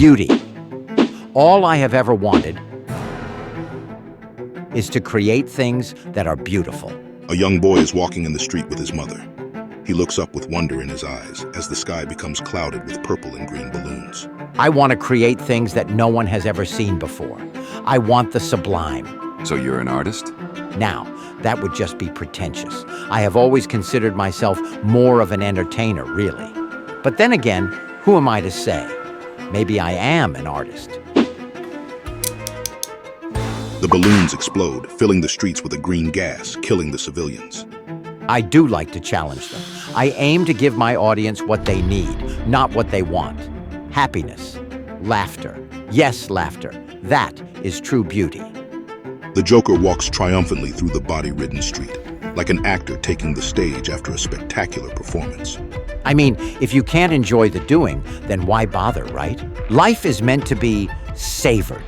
beauty. All I have ever wanted is to create things that are beautiful. A young boy is walking in the street with his mother. He looks up with wonder in his eyes as the sky becomes clouded with purple and green balloons. I want to create things that no one has ever seen before. I want the sublime. So you're an artist? Now, that would just be pretentious. I have always considered myself more of an entertainer, really. But then again, who am I to say? Maybe I am an artist. The balloons explode, filling the streets with a green gas, killing the civilians. I do like to challenge them. I aim to give my audience what they need, not what they want. Happiness, laughter. Yes, laughter. That is true beauty. The Joker walks triumphantly through the body-ridden street, like an actor taking the stage after a spectacular performance. I mean, if you can't enjoy the doing, then why bother, right? Life is meant to be savored.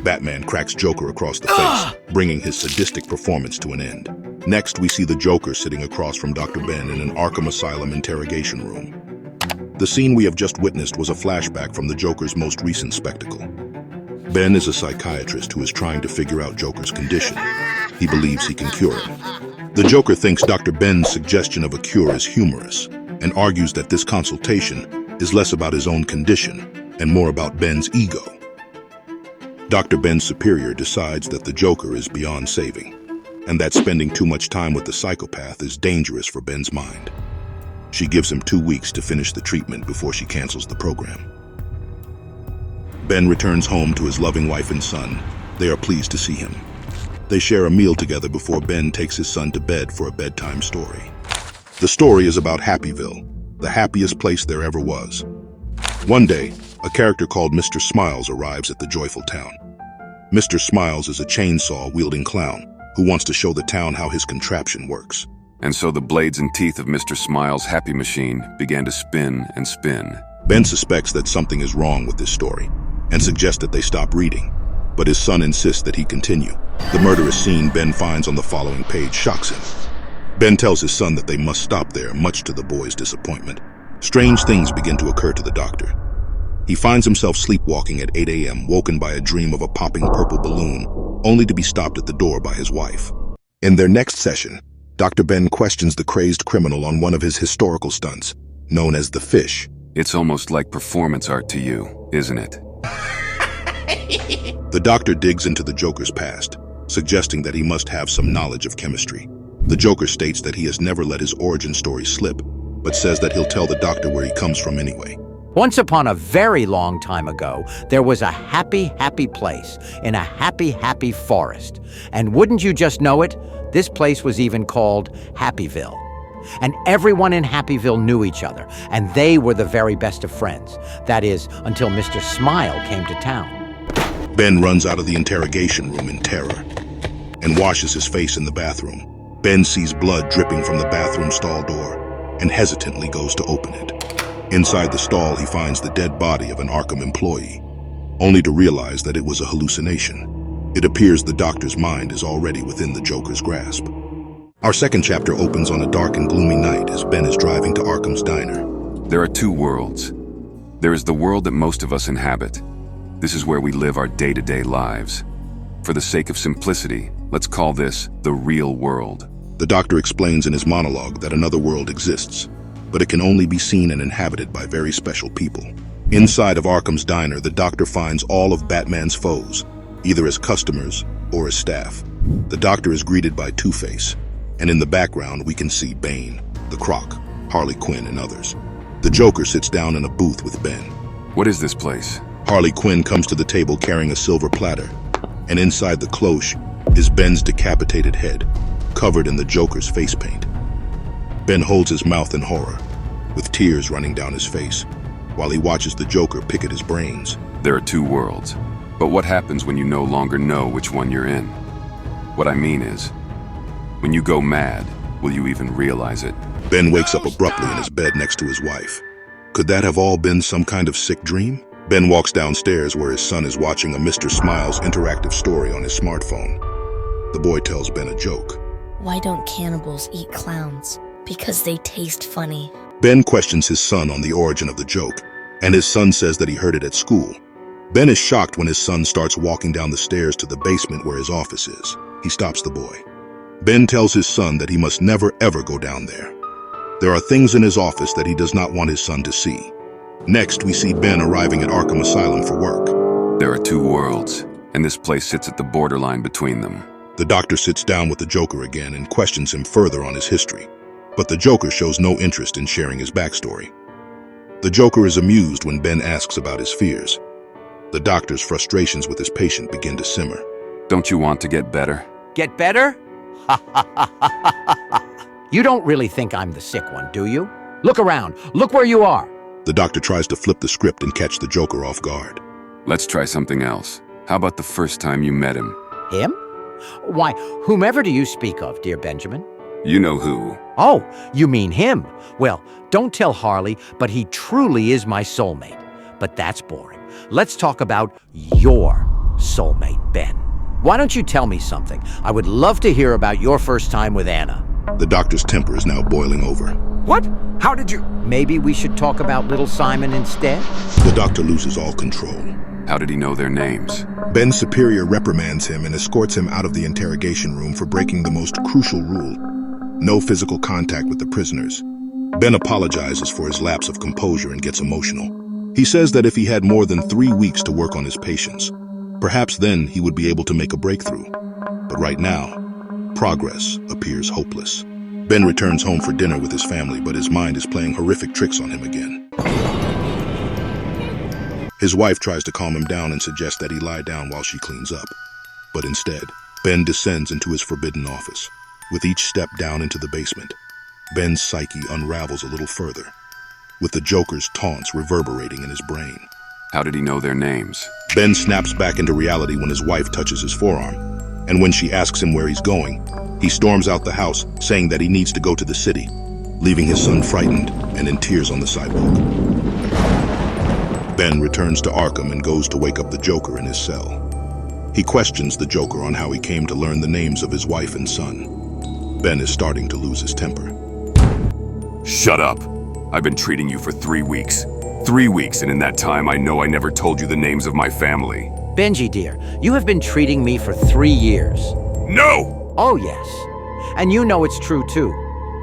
Batman cracks Joker across the face, bringing his sadistic performance to an end. Next, we see the Joker sitting across from Dr. Ben in an Arkham Asylum interrogation room. The scene we have just witnessed was a flashback from the Joker's most recent spectacle. Ben is a psychiatrist who is trying to figure out Joker's condition. He believes he can cure it. The Joker thinks Dr. Ben's suggestion of a cure is humorous and argues that this consultation is less about his own condition and more about Ben's ego. Dr. Ben's superior decides that the Joker is beyond saving, and that spending too much time with the psychopath is dangerous for Ben's mind. She gives him 2 weeks to finish the treatment before she cancels the program. Ben returns home to his loving wife and son. They are pleased to see him. They share a meal together before Ben takes his son to bed for a bedtime story. The story is about Happyville, the happiest place there ever was. One day, a character called Mr. Smiles arrives at the joyful town. Mr. Smiles is a chainsaw-wielding clown who wants to show the town how his contraption works. And so the blades and teeth of Mr. Smiles' happy machine began to spin and spin. Ben suspects that something is wrong with this story and suggests that they stop reading, but his son insists that he continue. The murderous scene Ben finds on the following page shocks him. Ben tells his son that they must stop there, much to the boy's disappointment. Strange things begin to occur to the doctor. He finds himself sleepwalking at 8 a.m., woken by a dream of a popping purple balloon, only to be stopped at the door by his wife. In their next session, Dr. Ben questions the crazed criminal on one of his historical stunts, known as the fish. It's almost like performance art to you, isn't it? The doctor digs into the Joker's past, suggesting that he must have some knowledge of chemistry. The Joker states that he has never let his origin story slip, but says that he'll tell the doctor where he comes from anyway. Once upon a very long time ago, there was a happy, happy place in a happy, happy forest. And wouldn't you just know it, this place was even called Happyville. And everyone in Happyville knew each other, and they were the very best of friends. That is, until Mr. Smile came to town. Ben runs out of the interrogation room in terror and washes his face in the bathroom. Ben sees blood dripping from the bathroom stall door and hesitantly goes to open it. Inside the stall, he finds the dead body of an Arkham employee, only to realize that it was a hallucination. It appears the doctor's mind is already within the Joker's grasp. Our second chapter opens on a dark and gloomy night as Ben is driving to Arkham's diner. There are two worlds. There is the world that most of us inhabit. This is where we live our day-to-day lives. For the sake of simplicity, let's call this the real world. The doctor explains in his monologue that another world exists, but it can only be seen and inhabited by very special people. Inside of Arkham's diner, the doctor finds all of Batman's foes, either as customers or as staff. The doctor is greeted by Two-Face, and in the background we can see Bane, the Croc, Harley Quinn, and others. The Joker sits down in a booth with Ben. What is this place? Harley Quinn comes to the table carrying a silver platter, and inside the cloche is Ben's decapitated head, covered in the Joker's face paint. Ben holds his mouth in horror, with tears running down his face, while he watches the Joker pick at his brains. There are two worlds, but what happens when you no longer know which one you're in? What I mean is, when you go mad, will you even realize it? Ben wakes up abruptly in his bed next to his wife. Could that have all been some kind of sick dream? Ben walks downstairs where his son is watching a Mr. Smiles interactive story on his smartphone. The boy tells Ben a joke. Why don't cannibals eat clowns? Because they taste funny. Ben questions his son on the origin of the joke, and his son says that he heard it at school. Ben is shocked when his son starts walking down the stairs to the basement where his office is. He stops the boy. Ben tells his son that he must never ever go down there. There are things in his office that he does not want his son to see. Next, we see Ben arriving at Arkham Asylum for work. There are two worlds, and this place sits at the borderline between them. The doctor sits down with the Joker again and questions him further on his history, but the Joker shows no interest in sharing his backstory. The Joker is amused when Ben asks about his fears. The doctor's frustrations with his patient begin to simmer. Don't you want to get better? Get better? You don't really think I'm the sick one, do you? Look around. Look where you are. The doctor tries to flip the script and catch the Joker off guard. Let's try something else. How about the first time you met him? Him? Why, whomever do you speak of, dear Benjamin? You know who. Oh, you mean him? Well, don't tell Harley, but he truly is my soulmate. But that's boring. Let's talk about your soulmate, Ben. Why don't you tell me something? I would love to hear about your first time with Anna. The doctor's temper is now boiling over. What? How did you... Maybe we should talk about little Simon instead? The doctor loses all control. How did he know their names? Ben's superior reprimands him and escorts him out of the interrogation room for breaking the most crucial rule: no physical contact with the prisoners. Ben apologizes for his lapse of composure and gets emotional. He says that if he had more than 3 weeks to work on his patients, perhaps then he would be able to make a breakthrough. But right now, progress appears hopeless. Ben returns home for dinner with his family, but his mind is playing horrific tricks on him again. His wife tries to calm him down and suggests that he lie down while she cleans up. But instead, Ben descends into his forbidden office. With each step down into the basement, Ben's psyche unravels a little further, with the Joker's taunts reverberating in his brain. How did he know their names? Ben snaps back into reality when his wife touches his forearm, and when she asks him where he's going, he storms out the house, saying that he needs to go to the city, leaving his son frightened and in tears on the sidewalk. Ben returns to Arkham and goes to wake up the Joker in his cell. He questions the Joker on how he came to learn the names of his wife and son. Ben is starting to lose his temper. Shut up. I've been treating you for 3 weeks. 3 weeks, and in that time I know I never told you the names of my family. Benji, dear, you have been treating me for 3 years. No! Oh, yes. And you know it's true, too.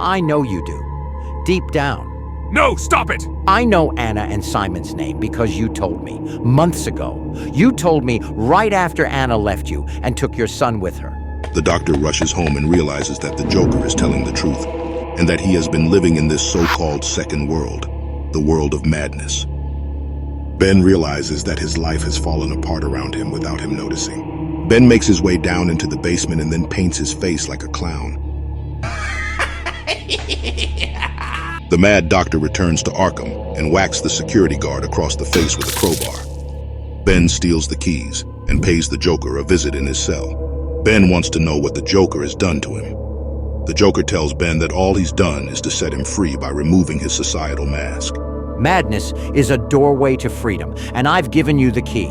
I know you do. Deep down. No, stop it! I know Anna and Simon's name because you told me, months ago. You told me right after Anna left you and took your son with her. The doctor rushes home and realizes that the Joker is telling the truth, and that he has been living in this so-called second world, the world of madness. Ben realizes that his life has fallen apart around him without him noticing. Ben makes his way down into the basement and then paints his face like a clown. The mad doctor returns to Arkham and whacks the security guard across the face with a crowbar. Ben steals the keys and pays the Joker a visit in his cell. Ben wants to know what the Joker has done to him. The Joker tells Ben that all he's done is to set him free by removing his societal mask. Madness is a doorway to freedom, and I've given you the key.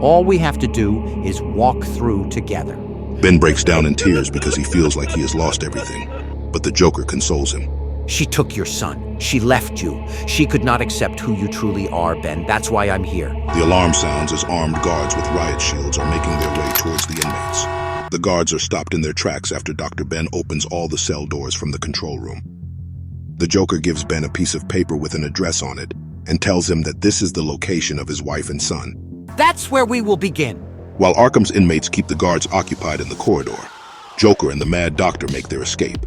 All we have to do is walk through together. Ben breaks down in tears because he feels like he has lost everything, but the Joker consoles him. She took your son. She left you. She could not accept who you truly are, Ben. That's why I'm here. The alarm sounds as armed guards with riot shields are making their way towards the inmates. The guards are stopped in their tracks after Dr. Ben opens all the cell doors from the control room. The Joker gives Ben a piece of paper with an address on it and tells him that this is the location of his wife and son. That's where we will begin. While Arkham's inmates keep the guards occupied in the corridor, Joker and the Mad Doctor make their escape.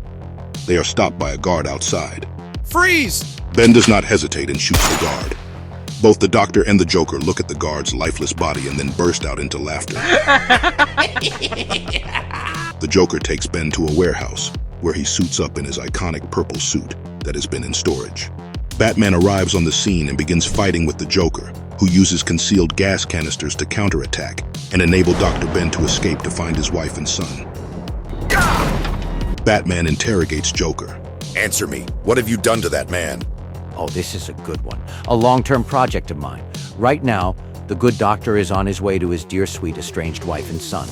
They are stopped by a guard outside. Freeze! Ben does not hesitate and shoots the guard. Both the Doctor and the Joker look at the guard's lifeless body and then burst out into laughter. The Joker takes Ben to a warehouse, where he suits up in his iconic purple suit that has been in storage. Batman arrives on the scene and begins fighting with the Joker, who uses concealed gas canisters to counterattack and enable Dr. Ben to escape to find his wife and son. Batman interrogates Joker. Answer me. What have you done to that man? Oh, this is a good one. A long-term project of mine. Right now, the good doctor is on his way to his dear sweet estranged wife and son.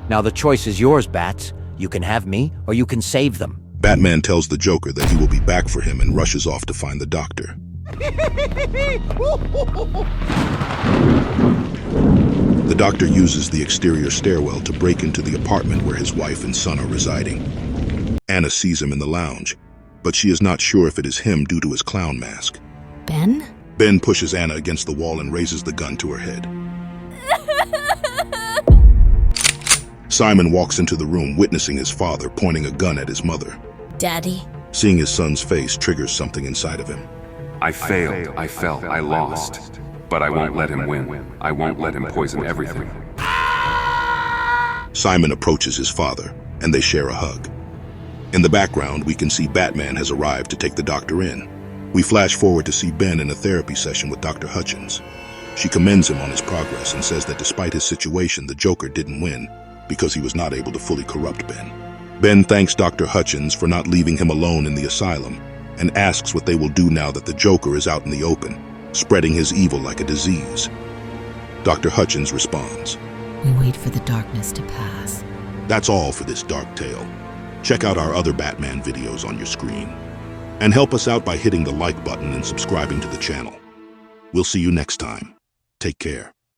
Now the choice is yours, Bats. You can have me, or you can save them. Batman tells the Joker that he will be back for him and rushes off to find the Doctor. The doctor uses the exterior stairwell to break into the apartment where his wife and son are residing. Anna sees him in the lounge, but she is not sure if it is him due to his clown mask. Ben? Ben pushes Anna against the wall and raises the gun to her head. Simon walks into the room, witnessing his father pointing a gun at his mother. Daddy? Seeing his son's face triggers something inside of him. I failed, I fell, I lost. But I won't let him win. I won't let him poison everything. Simon approaches his father, and they share a hug. In the background, we can see Batman has arrived to take the doctor in. We flash forward to see Ben in a therapy session with Dr. Hutchins. She commends him on his progress and says that despite his situation, the Joker didn't win because he was not able to fully corrupt Ben. Ben thanks Dr. Hutchins for not leaving him alone in the asylum and asks what they will do now that the Joker is out in the open, spreading his evil like a disease. Dr. Hutchins responds, We wait for the darkness to pass. That's all for this dark tale. Check out our other Batman videos on your screen. And help us out by hitting the like button and subscribing to the channel. We'll see you next time. Take care.